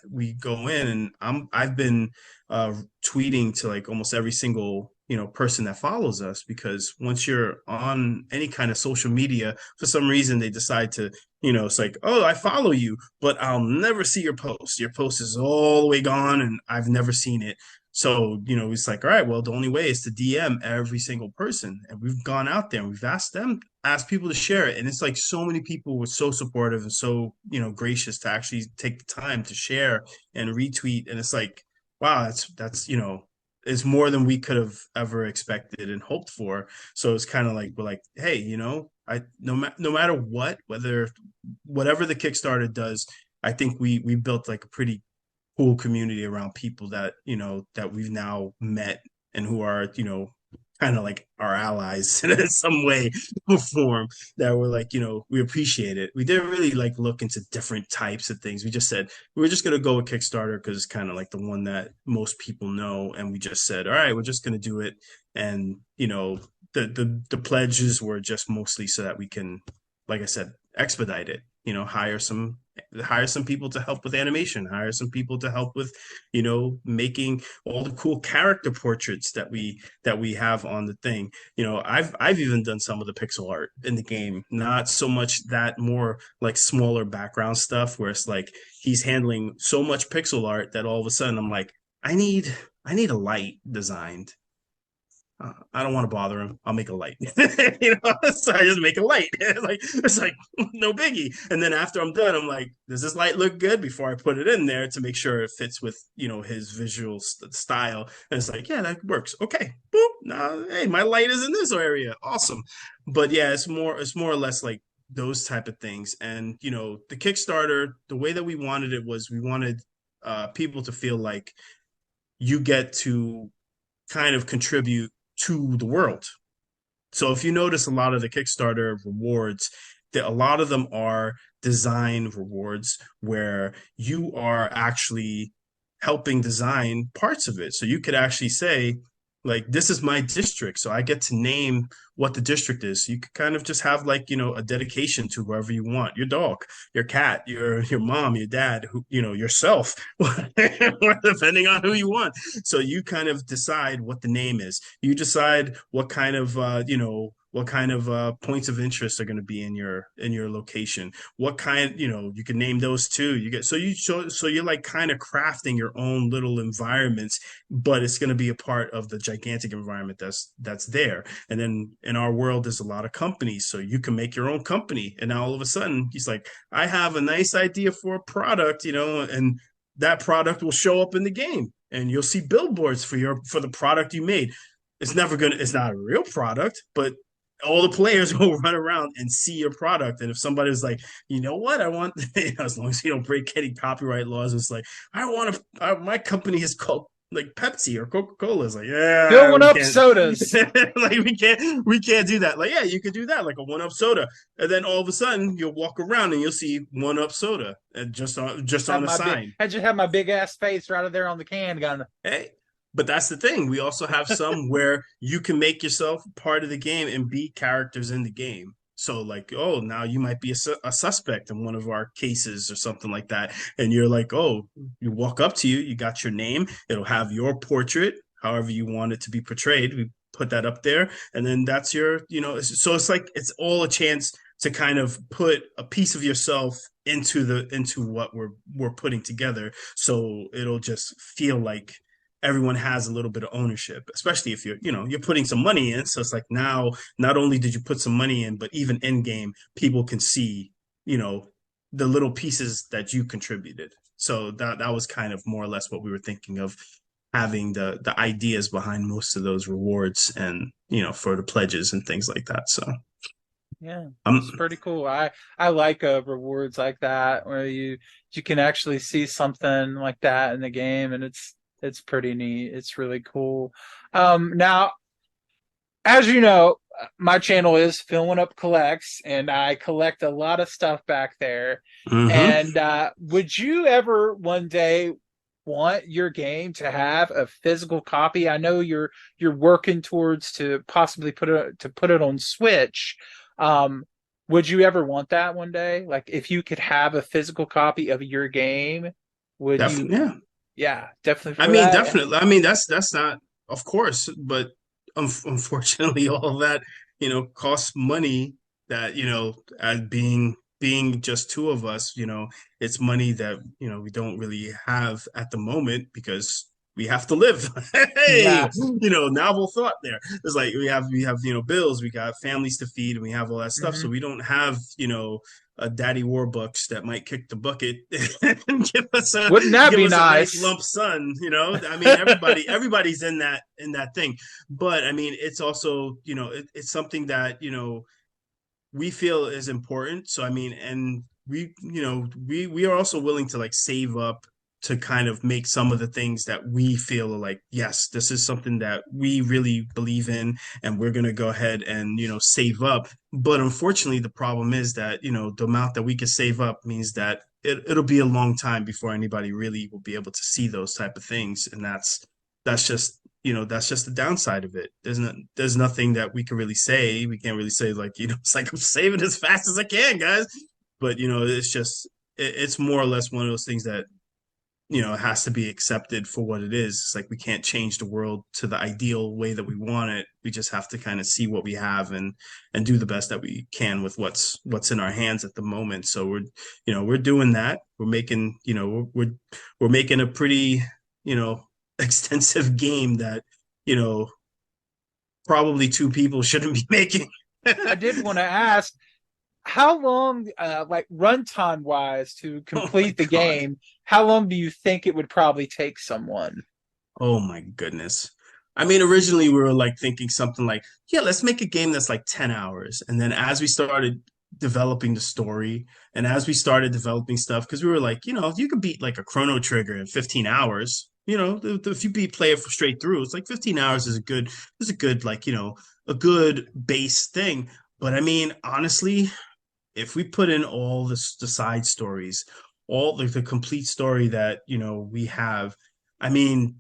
Speaker 2: we go in, and I've been tweeting to like almost every single person that follows us, because once you're on any kind of social media, for some reason they decide to, it's like, oh, I follow you, but I'll never see your post is all the way gone, and I've never seen it. So, it's like, all right, well, the only way is to DM every single person. And we've gone out there and we've asked people to share it. And it's like so many people were so supportive and so, gracious to actually take the time to share and retweet. And it's like, wow, that's it's more than we could have ever expected and hoped for. So it's kind of like, we're like, hey, no matter whatever the Kickstarter does, I think we built like a pretty cool community around people that that we've now met, and who are kind of like our allies in some way or form, that we're like, we appreciate it. We didn't really like look into different types of things. We just said we were just going to go with Kickstarter because it's kind of like the one that most people know, and we just said, all right, we're just going to do it. And the pledges were just mostly so that we can, like I said, expedite it. Hire some people to help with animation, hire some people to help with making all the cool character portraits that we have on the thing. I've even done some of the pixel art in the game, not so much that, more like smaller background stuff where it's like he's handling so much pixel art that all of a sudden I'm like, I need a light designed. I don't want to bother him. I'll make a light. So I just make a light. It's like no biggie. And then after I'm done, I'm like, does this light look good, before I put it in there to make sure it fits with his visual style. And it's like, yeah, that works. Okay, boop. Now, hey, my light is in this area. Awesome. But yeah, it's more or less like those type of things. And the Kickstarter, the way that we wanted it was, we wanted people to feel like you get to kind of contribute to the world. So if you notice a lot of the Kickstarter rewards, that a lot of them are design rewards where you are actually helping design parts of it. So you could actually say, like, this is my district, so I get to name what the district is. So you could kind of just have, like, a dedication to whoever you want, your dog, your cat, your mom, your dad, who, yourself, depending on who you want. So you kind of decide what the name is. You decide what kind of points of interest are going to be in your location. What kind, you can name those too. You get so you're like kind of crafting your own little environments, but it's going to be a part of the gigantic environment that's there. And then in our world, there's a lot of companies, so you can make your own company. And now all of a sudden, he's like, I have a nice idea for a product, and that product will show up in the game, and you'll see billboards for the product you made. It's not a real product, but all the players will run around and see your product. And if somebody was like, you know what, I want, as long as you don't break any copyright laws, it's like, my company is called like Pepsi or Coca-Cola. Is like, yeah,
Speaker 1: Phil1Up sodas.
Speaker 2: like we can't do that. Like, yeah, you could do that, like a 1-Up soda. And then all of a sudden you'll walk around and you'll see 1-Up soda and just on a sign.
Speaker 1: I just have my big ass face right there on the can going,
Speaker 2: hey. But that's the thing. We also have some where you can make yourself part of the game and be characters in the game. So like, oh, now you might be a suspect in one of our cases or something like that. And you're like, oh, you walk up to you got your name. It'll have your portrait, however you want it to be portrayed. We put that up there. And then that's your, so it's like, it's all a chance to kind of put a piece of yourself into what we're putting together. So it'll just feel like everyone has a little bit of ownership, especially if you're putting some money in. So it's like, now not only did you put some money in, but even in game, people can see, the little pieces that you contributed. So that was kind of more or less what we were thinking of, having the ideas behind most of those rewards and, for the pledges and things like that. So
Speaker 1: yeah, it's pretty cool. I like rewards like that where you can actually see something like that in the game, and it's pretty neat. It's really cool. Now, as you know, my channel is Phil1Up Collects, and I collect a lot of stuff back there.
Speaker 2: Mm-hmm.
Speaker 1: And would you ever one day want your game to have a physical copy? I know you're working towards to possibly put it on Switch. Would you ever want that one day? Like, if you could have a physical copy of your game, would you?
Speaker 2: Yeah.
Speaker 1: Yeah, definitely.
Speaker 2: I mean, definitely. I mean, that's not, of course, but unfortunately, all of that, costs money. That as being just two of us, it's money that we don't really have at the moment because we have to live. Hey,
Speaker 1: Yeah.
Speaker 2: Novel thought there. It's like we have bills, we got families to feed, and we have all that stuff. So we don't have a Daddy Warbucks that might kick the bucket and give us a
Speaker 1: wouldn't that be
Speaker 2: a
Speaker 1: nice
Speaker 2: lump sum. I mean, everybody's in that thing. But I mean, it's also it's something that we feel is important. So I mean, and we are also willing to like save up to kind of make some of the things that we feel are like, yes, this is something that we really believe in, and we're going to go ahead and, save up. But unfortunately, the problem is that, the amount that we can save up means that it'll be a long time before anybody really will be able to see those type of things. And that's just, that's just the downside of it. There's nothing that we can really say. We can't really say like, it's like, I'm saving as fast as I can, guys. But, it's just, it's more or less one of those things that, it has to be accepted for what it is. It's like we can't change the world to the ideal way that we want it. We just have to kind of see what we have and do the best that we can with what's in our hands at the moment. So we're doing that. We're making, we're making a pretty, extensive game that, probably two people shouldn't be making.
Speaker 1: I did want to ask, how long, like runtime wise, to complete the game, how long do you think it would probably take someone?
Speaker 2: Oh my goodness. I mean, originally we were like thinking something like, yeah, let's make a game that's like 10 hours. And then as we started developing the story, and as we started developing stuff, because we were like, you could beat like a Chrono Trigger in 15 hours. If you play it straight through, it's like 15 hours is a good like a good base thing. But I mean, honestly, if we put in all the side stories, all the complete story that we have, I mean,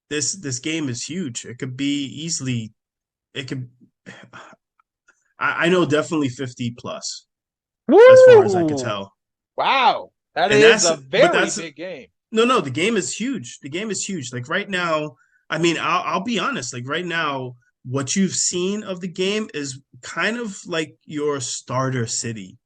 Speaker 2: this game is huge. It could be easily, it could. I know definitely 50 plus, as far as I could
Speaker 1: Woo!
Speaker 2: tell.
Speaker 1: Wow, that
Speaker 2: And
Speaker 1: is
Speaker 2: that's
Speaker 1: a
Speaker 2: but
Speaker 1: very
Speaker 2: that's
Speaker 1: big game.
Speaker 2: no, the game is huge. The game is huge. Like right now, I mean, I'll be honest. Like right now, what you've seen of the game is kind of like your starter city.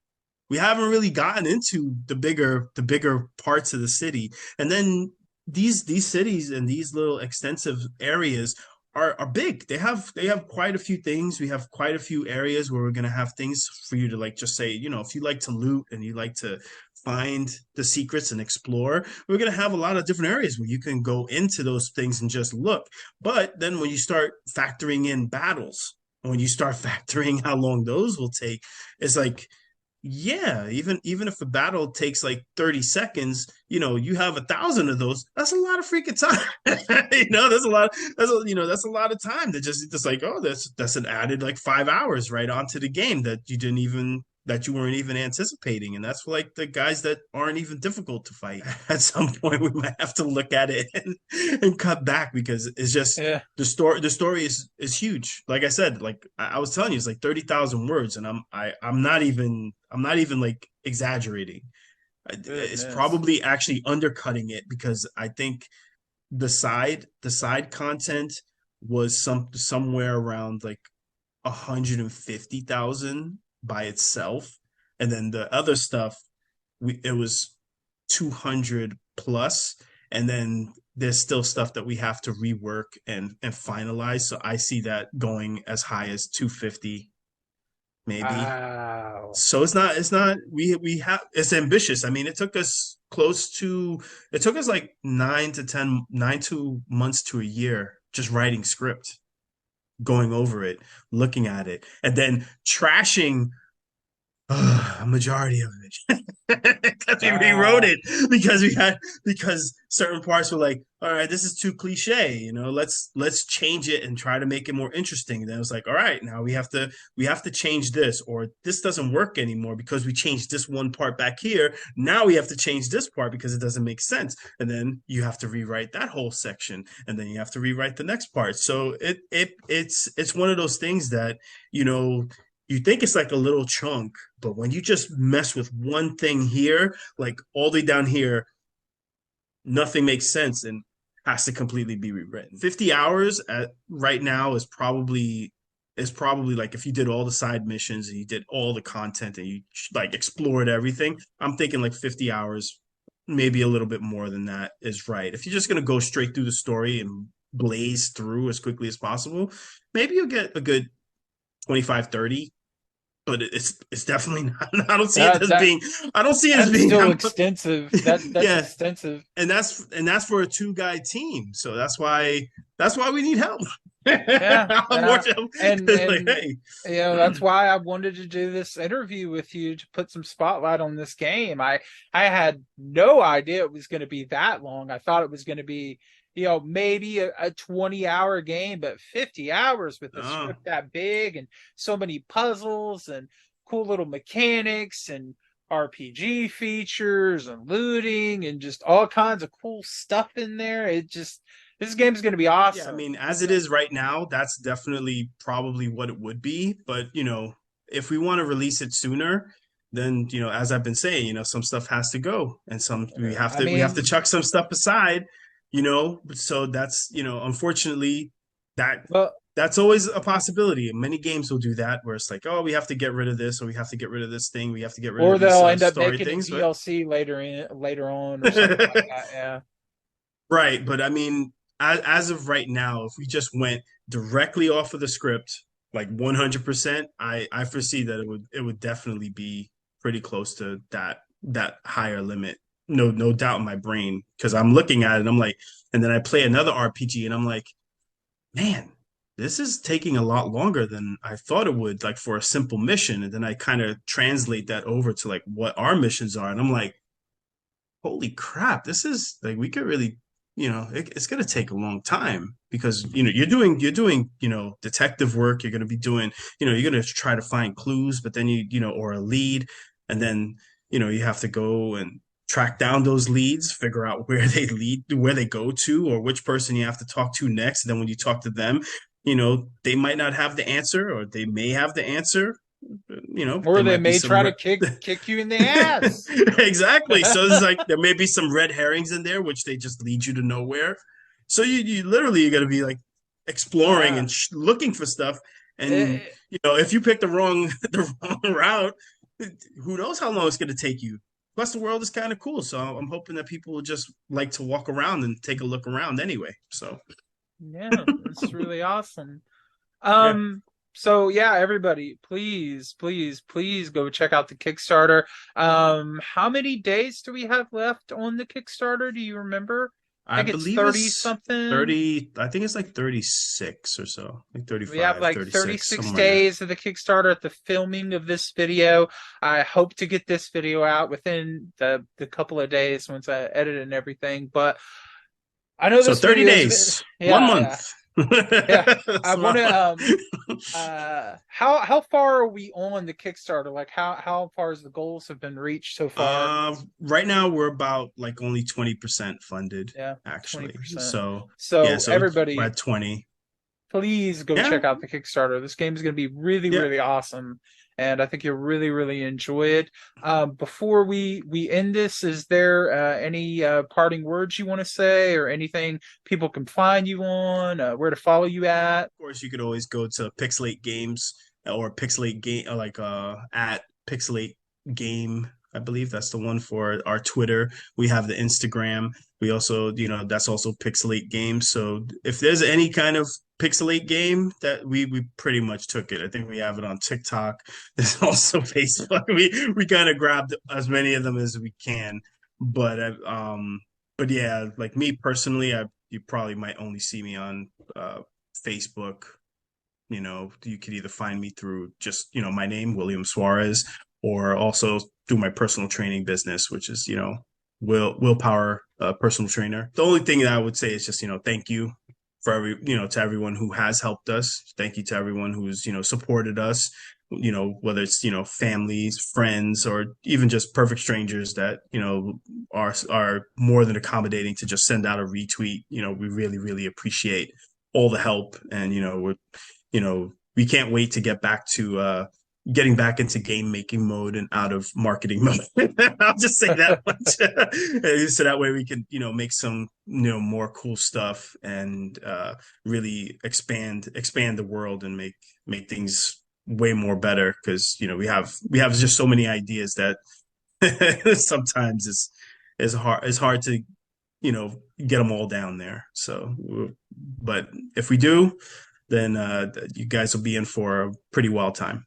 Speaker 2: We haven't really gotten into the bigger parts of the city, and then these cities and these little extensive areas are big. They have quite a few things. We have quite a few areas where we're gonna have things for you to like just say, if you like to loot and you like to find the secrets and explore, we're gonna have a lot of different areas where you can go into those things and just look. But then when you start factoring in battles, when you start factoring how long those will take, it's like, yeah, even if a battle takes like 30 seconds, you have 1,000 of those. That's a lot of freaking time. That's a lot. That's a lot of time to just like, oh, that's an added like 5 hours right onto the game that you weren't even anticipating. And that's for like the guys that aren't even difficult to fight. At some point, we might have to look at it and cut back, because it's just
Speaker 1: Yeah.
Speaker 2: the story is huge. Like I said, like I was telling you, it's like 30,000 words, and I'm not even like exaggerating. It's
Speaker 1: Goodness.
Speaker 2: probably actually undercutting it, because I think the side content was somewhere around like 150,000 by itself, and then the other stuff, it was 200 plus, and then there's still stuff that we have to rework and finalize. So I see that going as high as 250 maybe.
Speaker 1: Wow.
Speaker 2: So it's not we have it's ambitious. I mean, it took us like 9 to 10 9 2 months to a year just writing script, going over it, looking at it, and then trashing a majority of it. Because we rewrote
Speaker 1: Wow.
Speaker 2: it, because certain parts were like, all right, this is too cliche, let's change it and try to make it more interesting. And then it was like, all right, now we have to change this, or this doesn't work anymore because we changed this one part back here. Now we have to change this part because it doesn't make sense. And then you have to rewrite that whole section, and then you have to rewrite the next part. So it's one of those things that, you know, you think it's like a little chunk, but when you just mess with one thing here, like all the way down here, nothing makes sense and has to completely be rewritten. 50 hours right now is probably like, if you did all the side missions and you did all the content and you like explored everything, I'm thinking like 50 hours, maybe a little bit more than that is right. If you're just going to go straight through the story and blaze through as quickly as possible, maybe you'll get a good 25, 30. But it's definitely not. I don't see it
Speaker 1: That
Speaker 2: as
Speaker 1: that
Speaker 2: being. I don't see it as
Speaker 1: that's
Speaker 2: being
Speaker 1: still
Speaker 2: that much.
Speaker 1: extensive. That's
Speaker 2: Yeah,
Speaker 1: extensive.
Speaker 2: and that's for a two-guy team. So that's why we need help.
Speaker 1: Yeah,
Speaker 2: I'm more
Speaker 1: yeah. And
Speaker 2: like, hey,
Speaker 1: that's why I wanted to do this interview with you, to put some spotlight on this game. I had no idea it was going to be that long. I thought it was going to be, maybe a 20-hour game, but 50 hours with a
Speaker 2: oh,
Speaker 1: script that big and so many puzzles and cool little mechanics and RPG features and looting and just all kinds of cool stuff in there. This game is going to be
Speaker 2: yeah. I
Speaker 1: awesome.
Speaker 2: mean, as it is right now, that's definitely probably what it would be. But if we want to release it sooner, then as I've been saying, some stuff has to go, and some we have
Speaker 1: I
Speaker 2: to we have to
Speaker 1: mean,
Speaker 2: chuck some stuff aside. So that's unfortunately, that
Speaker 1: well,
Speaker 2: that's always a possibility. Many games will do that, where it's like, oh, we have to get rid of this, or we have to get rid of this thing, we have to get rid of
Speaker 1: or
Speaker 2: these
Speaker 1: they'll end up
Speaker 2: story
Speaker 1: making a
Speaker 2: things. But
Speaker 1: DLC later on or something like that. Yeah.
Speaker 2: right, but I mean, as of right now, if we just went directly off of the script, like 100%, I foresee that it would definitely be pretty close to that higher limit. No doubt in my brain, because I'm looking at it, I'm like, and then I play another RPG, and I'm like, man, this is taking a lot longer than I thought it would, like for a simple mission. And then I kind of translate that over to like what our missions are. And I'm like, holy crap, this is like, we could really, it's going to take a long time because, you're doing, detective work. You're going to be doing, you're going to try to find clues, but then or a lead. And then, you have to go and track down those leads, figure out where they go to, or which person you have to talk to next. And then when you talk to them, they might not have the answer, or they may have the answer.
Speaker 1: Or
Speaker 2: there
Speaker 1: they
Speaker 2: might be
Speaker 1: may
Speaker 2: some
Speaker 1: try to kick you in the ass.
Speaker 2: exactly. So it's like there may be some red herrings in there, which they just lead you to nowhere. So you literally you got to be like exploring and looking for stuff. And if you pick the wrong route, who knows how long it's going to take you. Plus, the world is kind of cool, so I'm hoping that people will just like to walk around and take a look around anyway. So
Speaker 1: yeah, it's really awesome.
Speaker 2: yeah.
Speaker 1: So yeah, everybody, please go check out the Kickstarter. How many days do we have left on the Kickstarter? Do you remember? I
Speaker 2: I
Speaker 1: think it's
Speaker 2: believe
Speaker 1: 30
Speaker 2: it's
Speaker 1: something.
Speaker 2: 30. I think it's like 36 or so, like
Speaker 1: We have
Speaker 2: 35,
Speaker 1: like
Speaker 2: 36,
Speaker 1: 36
Speaker 2: somewhere in there.
Speaker 1: days of the Kickstarter at the filming of this video. I hope to get this video out within the couple of days once I edit it and everything. But I know
Speaker 2: So
Speaker 1: this
Speaker 2: 30
Speaker 1: video is,
Speaker 2: days, one
Speaker 1: yeah,
Speaker 2: month.
Speaker 1: yeah, yeah. I
Speaker 2: That's
Speaker 1: want to
Speaker 2: wild.
Speaker 1: how far are we on the Kickstarter? Like how far as the goals have been reached so far?
Speaker 2: Right now we're about like only 20% funded,
Speaker 1: Yeah,
Speaker 2: actually.
Speaker 1: 20%.
Speaker 2: So yeah,
Speaker 1: So
Speaker 2: so we're
Speaker 1: everybody,
Speaker 2: at 20.
Speaker 1: please go
Speaker 2: Yeah,
Speaker 1: check out the Kickstarter. This game is going to be really,
Speaker 2: yeah.
Speaker 1: really awesome, and I think you'll really, really enjoy it. Before we end this, is there any parting words you want to say, or anything people can find you on, where to follow you at?
Speaker 2: Of course, you could always go to Pixelate Games or Pixelate Game, like at Pixelate Game. I believe that's the one for our Twitter. We have the Instagram. We also, that's also Pixelate Games. So if there's any kind of Pixelate game that we pretty much took it. I think we have it on TikTok. There's also Facebook. We kind of grabbed as many of them as we can. But but yeah, like me personally, you probably might only see me on Facebook. You could either find me through just, my name, William Suarez, or also through my personal training business, which is, Willpower personal trainer. The only thing that I would say is just, thank you for to everyone who has helped us. Thank you to everyone who's, supported us, whether it's, families, friends, or even just perfect strangers that, are more than accommodating to just send out a retweet. We really, really appreciate all the help. And, we can't wait to get back to getting back into game making mode and out of marketing mode. I'll just say that much. So that way we can, make some, more cool stuff and really expand the world and make things way more better. Cause we have just so many ideas that sometimes it's hard to, get them all down there. So, but if we do, then you guys will be in for a pretty wild time.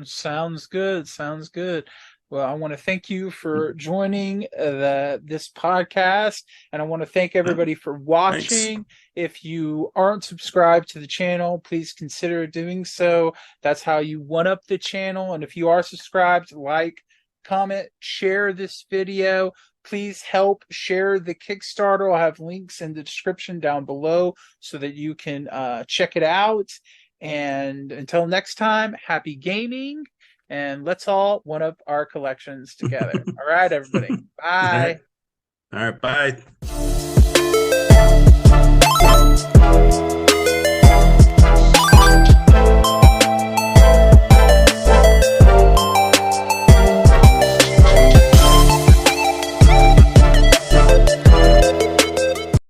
Speaker 1: Sounds good. Sounds good. Well, I want to thank you for joining this podcast, and I want to thank everybody for
Speaker 2: Thanks.
Speaker 1: watching. If you aren't subscribed to the channel, please consider doing so. That's how you one up the channel. And if you are subscribed, like, comment, share this video. Please help share the Kickstarter. I'll have links in the description down below so that you can check it out. And until next time, happy gaming, and let's all one up our collections together. All right, everybody.
Speaker 2: All right.
Speaker 1: Bye.
Speaker 2: All right. Bye.